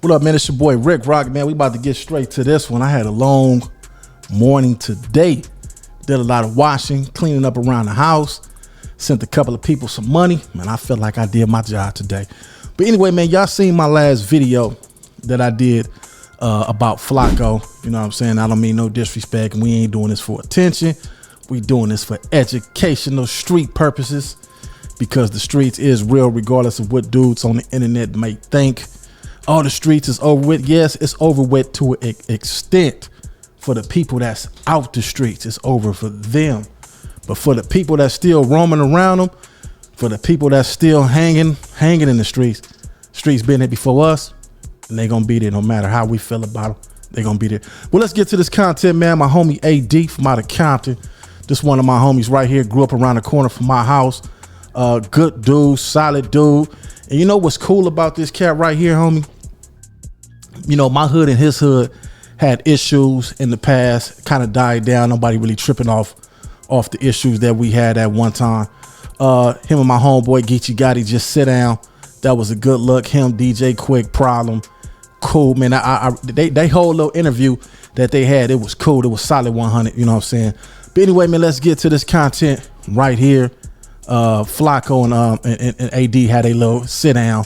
What up, man? It's your boy Rick Rock, man. We about to get straight to this one. I had a long morning today. Did a lot of washing, cleaning up around the house. Sent a couple of people some money. Man, I feel like I did my job today. But anyway, man, y'all seen my last video that I did about FLAKKO. You know what I'm saying? I don't mean no disrespect, and we ain't doing this for attention. We doing this for educational street purposes, because the streets is real regardless of what dudes on the internet may think. Oh, the streets is over with. Yes, it's over with to an extent. For the people that's out the streets, it's over for them. But for the people that's still roaming around them, for the people that's still hanging in the streets been there before us, and they gonna be there no matter how we feel about them. They gonna be there. Well, let's get to this content, man. My homie AD from out of Compton. This one of my homies right here, grew up around the corner from my house. Good dude, solid dude. And you know what's cool about this cat right here, homie? You know, my hood and his hood had issues in the past, kind of died down. Nobody really tripping off the issues that we had at one time. Him and my homeboy Geechee Gotti just sit down. That was a good look. Him, DJ Quick, Problem. Cool, man. They whole little interview that they had, it was cool. It was solid 100, you know what I'm saying? But anyway, man, let's get to this content right here. FLAKKO and AD had a little sit down.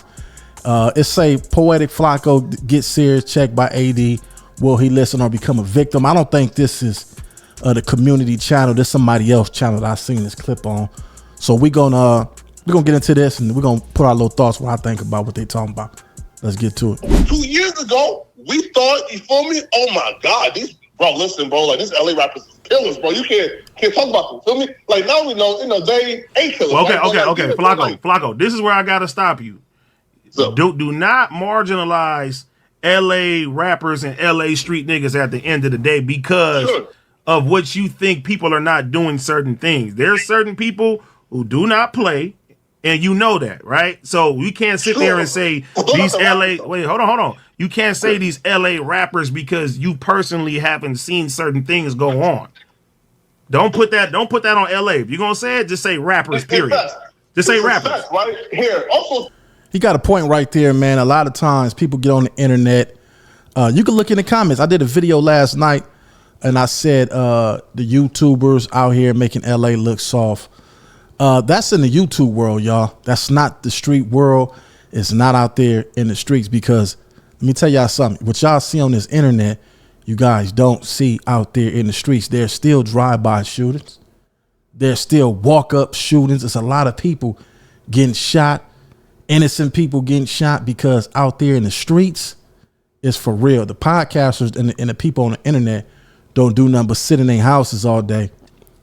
It say Poetic FLAKKO gets serious checked by AD. Will he listen or become a victim? I don't think this is the community channel. This is somebody else channel that I seen this clip on. So we're gonna get into this, and we're gonna put our little thoughts, what I think about what they talking about. Let's get to it. 2 years ago, we thought, you feel me? Oh my God, listen, bro, like, these LA rappers is killers, bro. You can't talk about them, feel me? Like, now we know, they ain't killers. Well, okay, right? okay, FLAKKO, this is where I gotta stop you. So, Do not marginalize LA rappers and LA street niggas at the end of the day because of what you think people are not doing certain things. There's certain people who do not play, and you know that, right? So we can't sit there and say these LA, wait, hold on. You can't say these LA rappers because you personally haven't seen certain things go on. Don't put that on LA. If you're gonna say it, just say rappers, period. Just say rappers. Right here. Also, He got a point right there, man. A lot of times people get on the internet. You can look in the comments. I did a video last night, and I said the YouTubers out here making LA look soft. That's in the YouTube world, y'all. That's not the street world. It's not out there in the streets, because let me tell y'all something. What y'all see on this internet, you guys don't see out there in the streets. There's still drive-by shootings. There's still walk-up shootings. There's a lot of people getting shot. Innocent people getting shot, because out there in the streets, it's for real. The podcasters and the people on the internet don't do nothing but sit in their houses all day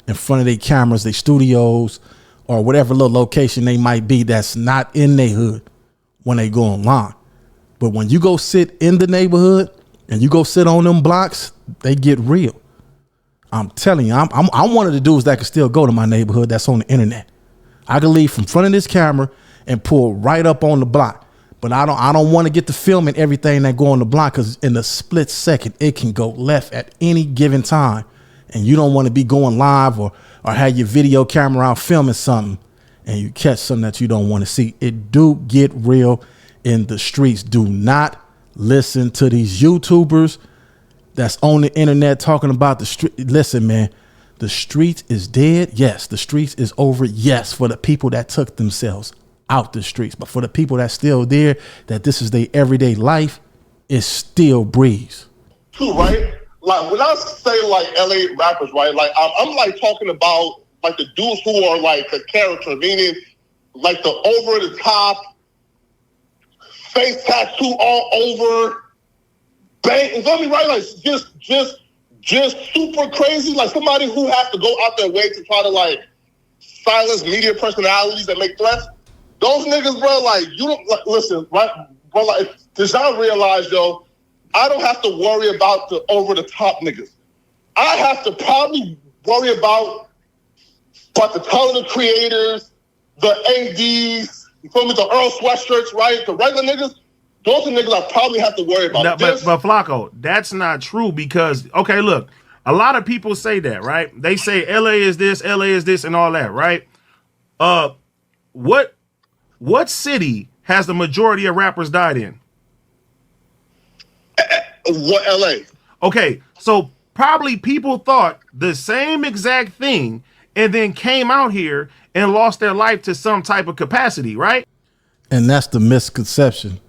in front of their cameras, their studios, or whatever little location they might be that's not in their hood when they go online. But when you go sit in the neighborhood and you go sit on them blocks, they get real. I'm telling you, I'm one of the dudes that can still go to my neighborhood that's on the internet. I can leave from front of this camera and pull right up on the block. But I don't want to get to filming everything that go on the block, because in a split second, it can go left at any given time. And you don't want to be going live or have your video camera out filming something and you catch something that you don't want to see. It do get real in the streets. Do not listen to these YouTubers that's on the internet talking about the street. Listen, man, the streets is dead. Yes, the streets is over. Yes, for the people that took themselves out the streets. But for the people that's still there, that this is their everyday life, it's still breeze. too, right? Like, when I say, like, LA rappers, right, like, I'm like, talking about, like, the dudes who are, like, a character, meaning, like, the over-the-top, face tattoo all over, bang, you feel me, right? Like, just super crazy, like, somebody who has to go out their way to try to, like, silence media personalities that make threats. Those niggas, bro, like, you don't, like, listen, right, bro, like, does y'all realize, yo, I don't have to worry about the over-the-top niggas. I have to probably worry about the talented creators, the ADs, you feel me, the Earl Sweatshirts, right? The regular niggas, those are niggas I probably have to worry about. No, but FLAKKO, that's not true, because, okay, look, a lot of people say that, right? They say LA is this, and all that, right? What city has the majority of rappers died in? What LA? Okay, so probably people thought the same exact thing and then came out here and lost their life to some type of capacity, right? And that's the misconception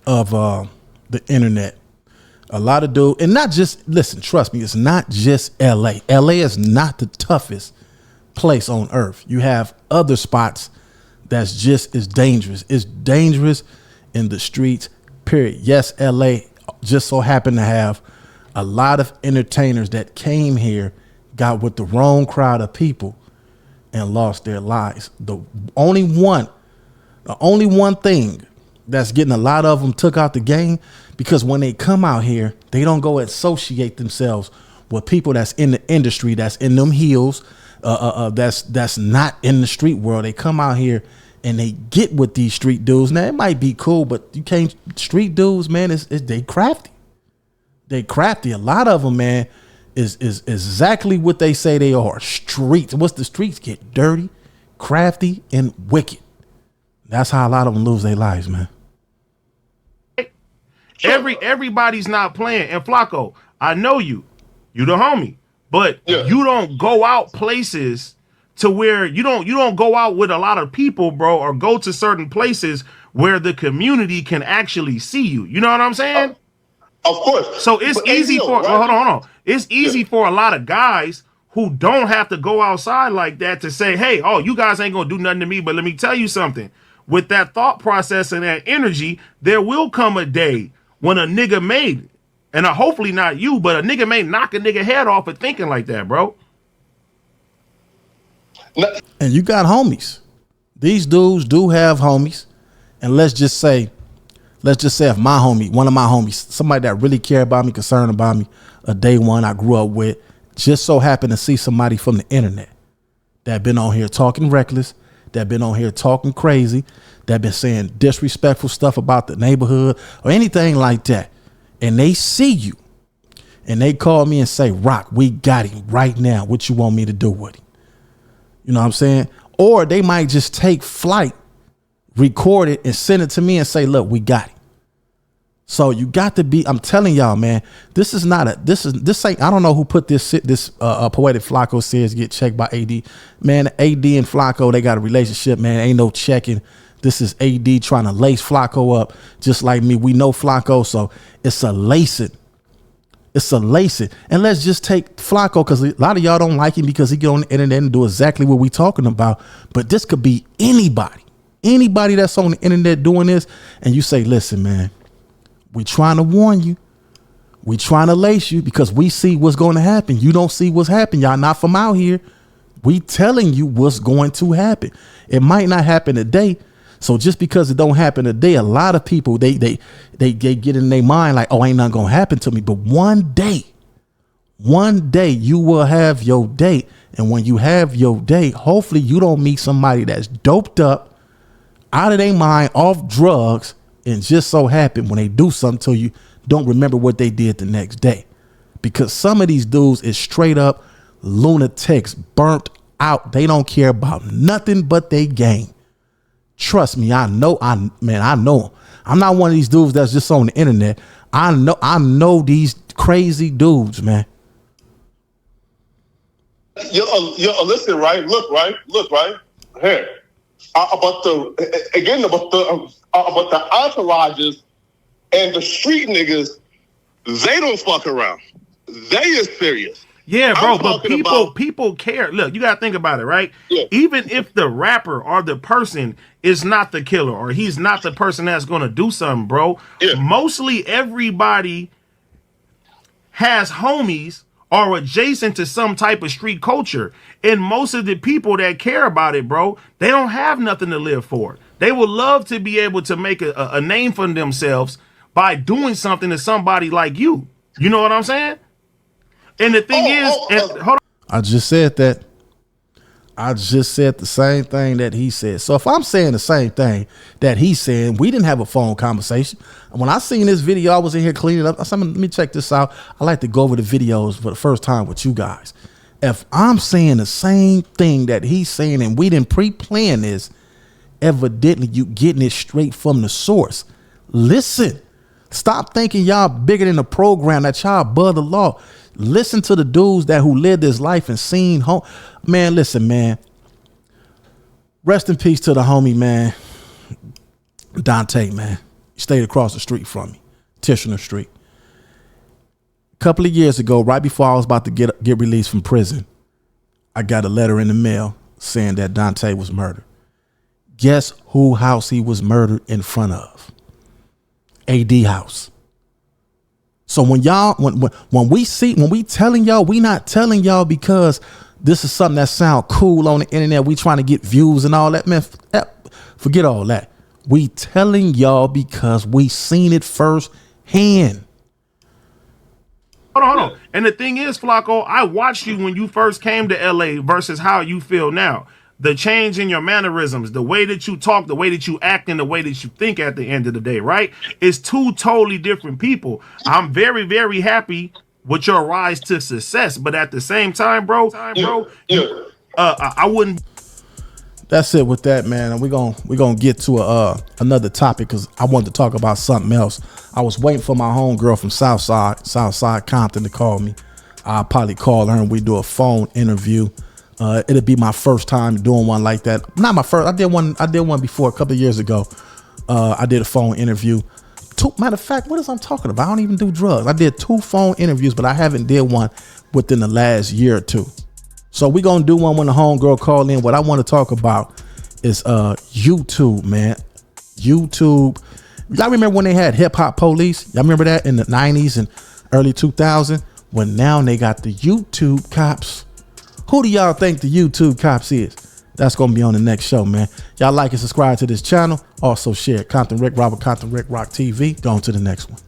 of the internet. A lot of dudes, and not just, listen, trust me, it's not just LA. LA is not the toughest place on earth. You have other spots that's just as dangerous. It's dangerous in the streets, period. Yes, LA just so happened to have a lot of entertainers that came here, got with the wrong crowd of people and lost their lives. The only one thing that's getting a lot of them took out the game, because when they come out here, they don't go associate themselves with people that's in the industry, that's in them heels, that's not in the street world. They come out here and they get with these street dudes. Now, it might be cool, but you can't. Street dudes, man, they crafty. They crafty. A lot of them, man, is exactly what they say they are. Streets. What's the streets? Get dirty, crafty, and wicked. That's how a lot of them lose their lives, man. Everybody's not playing. And FLAKKO, I know you the homie, but you don't go out places to where you don't go out with a lot of people, bro, or go to certain places where the community can actually see you. You know what I'm saying? Of course. So it's easy for right? hold on. It's easy for a lot of guys who don't have to go outside like that to say, hey, oh, you guys ain't gonna do nothing to me. But let me tell you something. With that thought process and that energy, there will come a day when a nigga may, and hopefully not you, but a nigga may knock a nigga head off for thinking like that, bro. And you got homies. These dudes do have homies. And let's just say if my homie, one of my homies, somebody that really care about me, concerned about me, a day one I grew up with, just so happened to see somebody from the internet that been on here talking reckless, that been on here talking crazy, that been saying disrespectful stuff about the neighborhood or anything like that. And they see you and they call me and say, Rock, we got him right now. What you want me to do with him? You know what I'm saying? Or they might just take flight, record it and send it to me and say, look, we got him. So you got to be, I'm telling y'all, man, this ain't, I don't know who put this Poetic FLAKKO says get checked by AD. Man, AD and FLAKKO, they got a relationship, man. Ain't no checking. This is AD trying to lace FLAKKO up just like me. We know FLAKKO, so it's a lacing. It's a lacing. And let's just take FLAKKO, because a lot of y'all don't like him because he get on the internet and do exactly what we talking about. But this could be anybody that's on the internet doing this. And you say, listen, man, we trying to warn you. We trying to lace you because we see what's going to happen. You don't see what's happening. Y'all not from out here. We telling you what's going to happen. It might not happen today. So just because it don't happen today, a lot of people, they get in their mind like, oh, ain't nothing going to happen to me. But one day you will have your day. And when you have your day, hopefully you don't meet somebody that's doped up, out of their mind, off drugs, and just so happen when they do something to you, don't remember what they did the next day. Because some of these dudes is straight up lunatics, burnt out. They don't care about nothing but they game. Trust me, I know. I know. I'm not one of these dudes that's just on the internet. I know these crazy dudes, man. Listen, right? Look, right? Here. About the entourages and the street niggas, they don't fuck around. They is serious. Yeah, bro, but people care. Look, you gotta think about it, right? Yeah. Even if the rapper or the person is not the killer or he's not the person that's gonna do something, bro. Yeah. Mostly everybody has homies or adjacent to some type of street culture. And most of the people that care about it, bro, they don't have nothing to live for. They would love to be able to make a name for themselves by doing something to somebody like you. You know what I'm saying? And the thing hold on. I just said that. I just said the same thing that he said. So if I'm saying the same thing that he's saying, we didn't have a phone conversation. When I seen this video, I was in here cleaning up. I said, let me check this out. I like to go over the videos for the first time with you guys. If I'm saying the same thing that he's saying and we didn't pre-plan this, evidently you getting it straight from the source. Listen, Stop thinking y'all bigger than the program, that y'all above the law. Listen to the dudes who lived this life and seen home. Man, listen, man. Rest in peace to the homie, man. Dante, man. He stayed across the street from me, Tishner Street. A couple of years ago, right before I was about to get released from prison, I got a letter in the mail saying that Dante was murdered. Guess who house he was murdered in front of? AD house. So when we telling y'all, we not telling y'all because this is something that sound cool on the internet. We trying to get views and all that, man. Forget all that. We telling y'all because we seen it firsthand. Hold on. And the thing is, Flakko, I watched you when you first came to LA versus how you feel now. The change in your mannerisms, the way that you talk, the way that you act, and the way that you think at the end of the day, right? It's two totally different people. I'm very, very happy with your rise to success. But at the same time, bro, I wouldn't. That's it with that, man. And we're gonna get to another topic because I wanted to talk about something else. I was waiting for my homegirl from Southside Compton to call me. I'll probably call her and we do a phone interview. It'll be my first time doing one like that. Not my first. I did one before a couple of years ago. I did a phone interview. Matter of fact, what is I'm talking about? I don't even do drugs. I did 2 phone interviews, but I haven't did one within the last year or 2. So we're going to do one when the homegirl call in. What I want to talk about is YouTube, man. YouTube. Y'all remember when they had hip hop police? Y'all remember that in the 90s and early 2000s? Well, now they got the YouTube cops. Who do y'all think the YouTube cops is? That's going to be on the next show, man. Y'all like and subscribe to this channel. Also share Compton Rick Robert, Compton Rick Rock TV. Go on to the next one.